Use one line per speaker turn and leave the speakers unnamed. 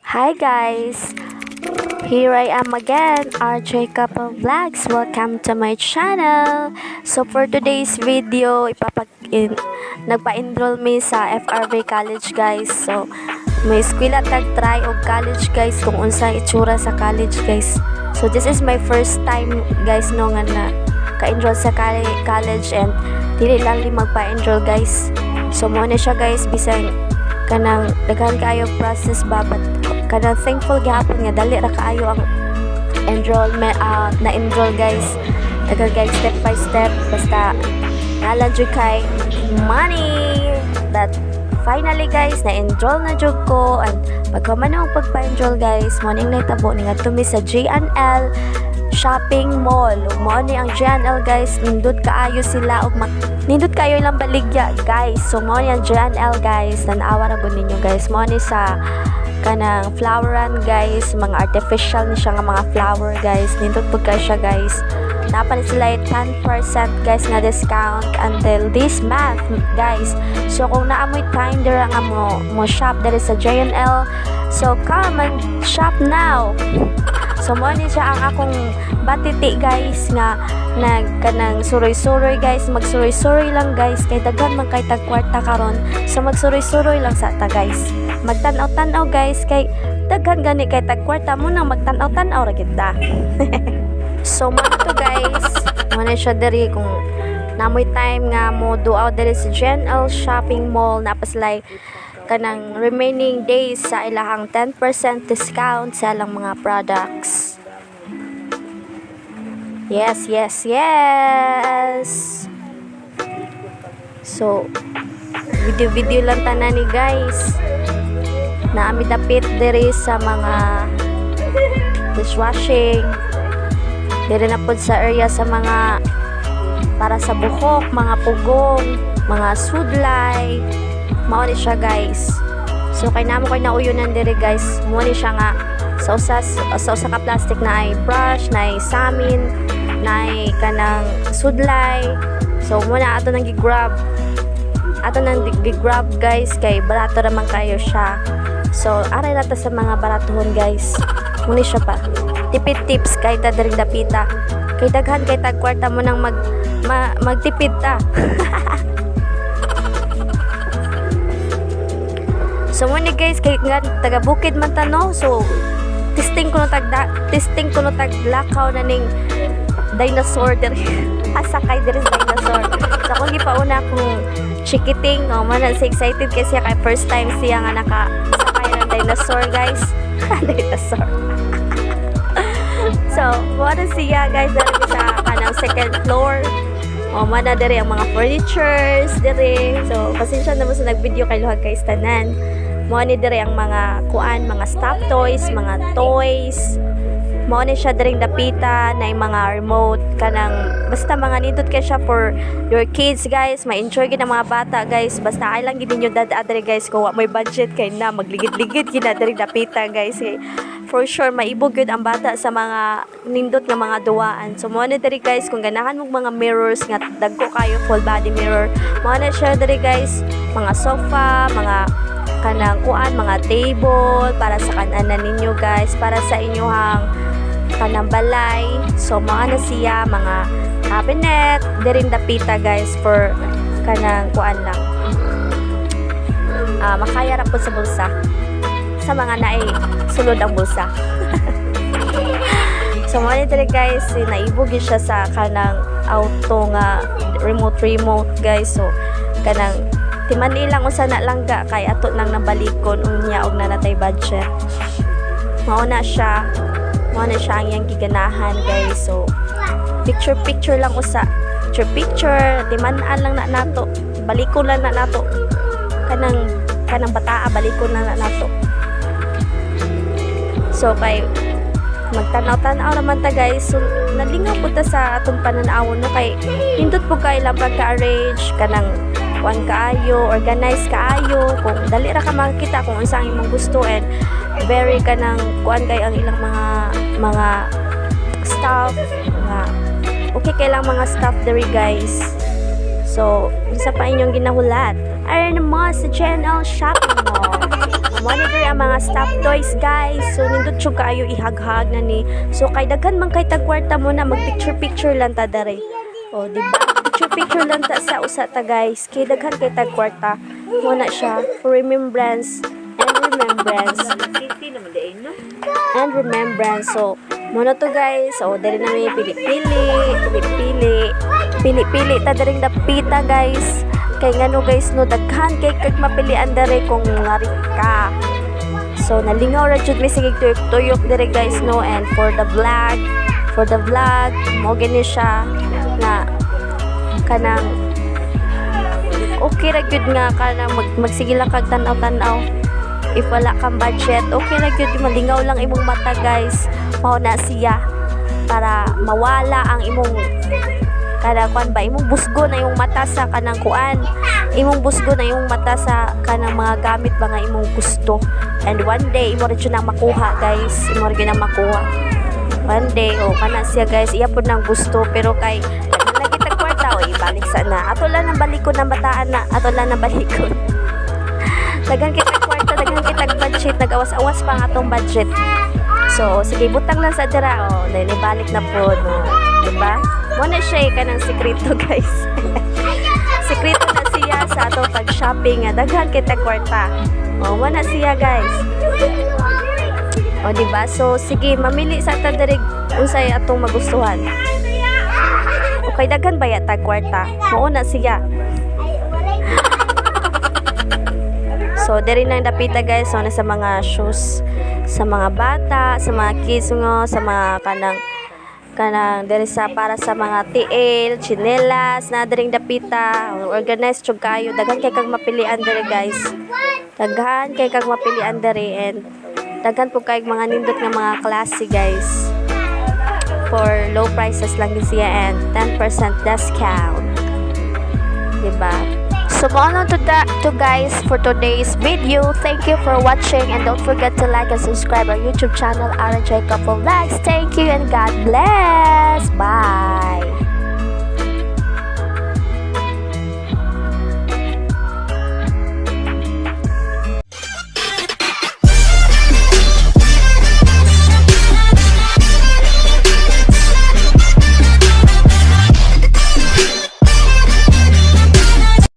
Hi guys! Here I am again, RJ Couple Vlogs. Welcome to my channel. So for today's video, nagpa-enroll me sa FRV College guys. So may eskwela tag-try og college guys kung unsang itsura sa college guys. So this is my first time guys no nga na ka-enroll sa college and dili lang li magpa-enroll guys. So mo na siya guys bisan kanang daghan kaayo process ba but kanang thankful gihapon nga dali ra kaayo ang enrollment na-enroll guys. Daghan guys step by step basta nalan jud kay money that finally guys na-enroll na jud ko and pagkaman ang pagpa-enroll guys mo ning nahitabo ni ngadto mi sa JNL shopping mall. Mo ni ang JNL guys nindot kaayo sila og nindot kayo lang baligya guys. So mo ni ang JNL guys tan-awa ra gud ninyo guys. Mo ni sa kanang floweran guys, mga artificial ni siya nga mga flower guys. Nindot pud kay siya guys. Napan sila 10% guys nga discount until this month guys. So kung naamoy time dira nga mo shop diri sa JNL, so come and shop now. So mo ni siya ang akong batiti guys nga kanang suroy-suroy guys, magsuroy-suroy lang guys kay daghan man kay tag-kwarta karon. So magsuroy-suroy lang sa ta guys. Magtan-aw-tan-aw guys kay daghan gani kay tag-kwarta mo nang magtan-aw-tan-aw ra kita. So mo to guys, mo na siya diri kung namoy time nga mo do out diri sa JNL shopping mall napaslay kanang remaining days sa ilahang 10% discount sa ilang mga products. Yes. So video lang tanan ni guys. Naami dapit diri sa mga dishwashing. Diri na pud sa area sa mga para sa buhok, mga pugong, mga sudlay. Mao ni siya guys. So kay namo kay nauyonan diri guys. Mo ni siya nga sa usa ka plastic na ay brush, na ay samin, na ay kanang sudlay. So muna ato nang gi-grab. Ato nang gi-grab guys kay barato ra man kayo siya. So aray ra ta sa mga baratuhon guys. Mo ni siya pa. Tipid tips kay ta diring dapita. Kay daghan kay tag kwarta mo nang magtipid ta. So mo ni guys kay nga taga Bukid man ta no. So testing ko no tag lakaw na ning dinosaur diri. Asakay diri sa dinosaur. So kung gipauna kung chikiting man na excited kasi siya kay first time siya nga nakasakay ng dinosaur guys. Dinosaur. So wala siya guys diri sa kanang second floor. Man na diri ang mga furnitures diri. So pasensya na mo sa nag-video kay luhag kay tanan. Mo ni diri ang mga mga stuffed toys, mga toys. Mo ni siya diring dapita na mga remote kanang basta mga nindot kay siya for your kids guys. Ma-enjoy gid ang mga bata guys. Basta ay lang gid ninyo dad-adre guys kung may budget kay na magligid-ligid gid diring dapita guys. Kay for sure maibog gud ang bata sa mga nindot nga mga duwaan. So mo ni diri guys kung ganahan mo mga mirrors nga dagko kayo full body mirror. Mo ni siya diri guys mga sofa, mga kanang mga table para sa kananan ninyo guys, para sa inyong kanang balay. So mga na siya mga cabinet dirin dapita guys for kanang lang makaya ra po sa bulsa sa mga naay sulod ang bulsa. So mga diri guys naibog siya sa kanang auto nga remote guys. So kanang timan ilang usa na langga kay ato nang nabalikon unya og nanatay budget. Mao na siya ang iyang giganahan guys. So picture lang usa. Picture timan-an lang na nato. Balikon lang na nato. Kanang bataa balikon lang na nato. So kay magtanaw-tanaw naman ta guys. So nalingaw po ta sa atong pananawon no kay hindot po kay lang pagka-arrange kanang kaayo, organize kaayo kung dali ra ka makita kung unsang imong gusto and very kanang kay ang ilang mga staff nga okay kay lang mga staff diri guys. So isa pa inyong ginahulat ay naman sa JNL shopping mall. monitor ang mga stuffed toys guys. So nindot siya kayo ihaghag na ni. So kay daghan man kay tagkwarta mo na mag picture lang ta dere. O di ba? Picture lang ta sa usa ta guys. Kay daghan kay tagkwarta. Mo na siya for remembrance and remembrance. So mo na to guys. So dere na may pili ta dereng dapita guys. Kay ngano guys no daghan kay kag mapilian dere kung ngari ka. So nalingaw ra jud mi sige tuyok dere guys no, and for the vlog mo gani siya na kanang okay ra gyud nga kanang magsige lang kag tanaw-tanaw. If wala kang budget, okay ra gyud malingaw lang imong mata guys. Mao na siya para mawala ang imong kada kuan ba imong busgo na yung mata sa kanang kuan, imong busgo na yung mata sa kanang mga gamit ba nga imong gusto, and one day imo rin nang makuha guys, imo rin nang makuha one day. O kana siya guys, iya po nang gusto pero kay lagi tag kwarta o ibalik sa na ato lang nang balikon ng bataan na ato lang nang balikon dagan kita kwarta, dagan kita budget, nagawas-awas pa ang atong budget. So sige butang lang sa dira o nibalik na po no, diba? Muna siya ka ng sekreto guys. Sekreto na siya sa ato pag-shopping nga daghan kita kwarta. O muna siya guys. O diba? So sige mamili sa ta diri unsay atong magustuhan. Okay daghan ba yata kwarta? Mauna siya. So diri nang dapita guys so na sa mga shoes sa mga bata, sa mga kids ngo, sa mga kanang diri sa para sa mga tiil, chinelas na diring dapita, organized jud kayo, daghan kay kag mapilian diri guys. Daghan kay kag mapilian diri, and daghan po kay mga nindot nga mga klase guys. For low prices lang din siya and 10% discount. Diba? So mo lang to guys for today's video. Thank you for watching and don't forget to like and subscribe our YouTube channel RJ Couple Vlogs. Thank you and God bless. Bye.